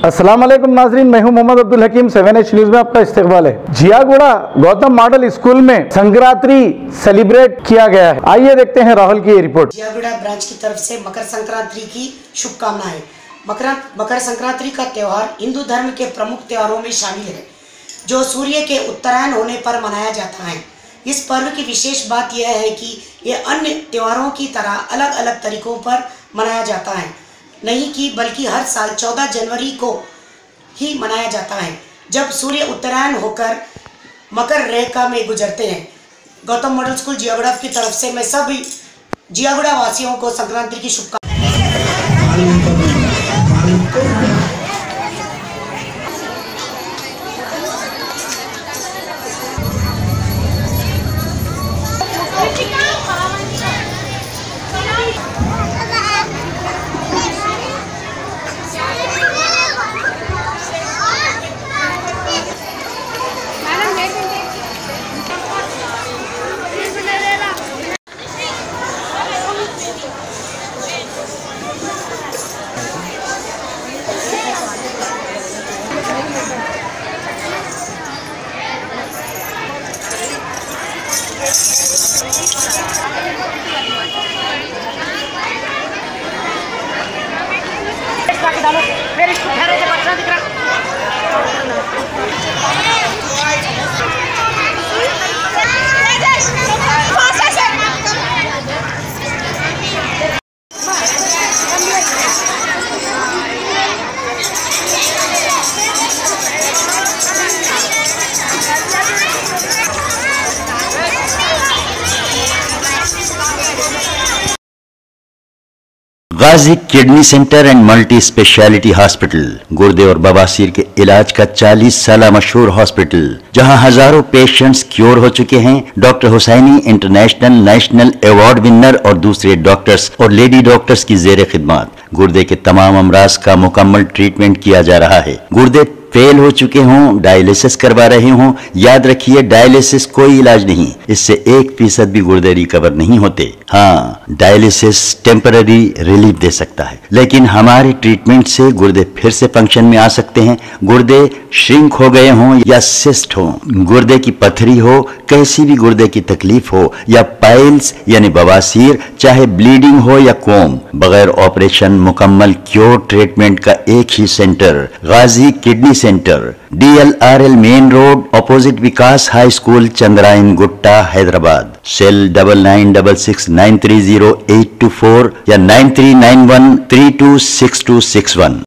अस्सलाम वालेकुम नाजरीन, मैं हूं मोहम्मद अब्दुल हकीम। 7H न्यूज में आपका इस्तकबाल है। जियागुड़ा गौतम मॉडल स्कूल में संक्रांति सेलिब्रेट किया गया है। आइए देखते हैं राहुल की ये रिपोर्ट। जियागुड़ा ब्रांच की तरफ से मकर संक्रांति की शुभकामनाएं। मकर संक्रांति का त्यौहार हिंदू धर्म के प्रमुख त्योहारों में शामिल है, जो सूर्य के उत्तरायण होने पर मनाया जाता है। इस पर्व की विशेष बात यह है कि ये अन्य त्योहारों की तरह अलग अलग तरीकों पर मनाया जाता है, नहीं कि बल्कि हर साल 14 जनवरी को ही मनाया जाता है, जब सूर्य उत्तरायण होकर मकर रेखा में गुजरते हैं। गौतम मॉडल स्कूल जियागुड़ा की तरफ से मैं सभी जियागुड़ा वासियों को संक्रांति की शुभकामनाएं। Ghazi kidney centre and multi speciality hospital, गुर्दे और बवासीर के इलाज का 40 साल मशहूर हॉस्पिटल, जहां हजारों पेशेंट्स क्योर हो चुके हैं। Doctor Husaini international national award winner और दूसरे डॉक्टर्स और लेडी डॉक्टर्स की जेर खिदमत गुर्दे के तमाम अमराज का मुकम्मल ट्रीटमेंट किया जा रहा है। गुर्दे फेल हो चुके हों, डायलिसिस करवा रहे हों, याद रखिए डायलिसिस कोई इलाज नहीं, इससे 1% भी गुर्दे रिकवर नहीं होते। हाँ, डायलिसिस टेम्पररी रिलीफ दे सकता है, लेकिन हमारे ट्रीटमेंट से गुर्दे फिर से फंक्शन में आ सकते हैं। गुर्दे श्रिंक हो गए हों या सिस्ट हो, गुर्दे की पथरी हो, कैसी भी गुर्दे की तकलीफ हो, या पाइल्स यानी बवासीर, चाहे ब्लीडिंग हो या कोम, बगैर ऑपरेशन मुकम्मल क्योर ट्रीटमेंट का एक ही centre, Ghazi kidney centre, DLRL main road, opposite Vikas high school, Chandrayan Gutta, Hyderabad. Cell 9966930824 या 9391326261।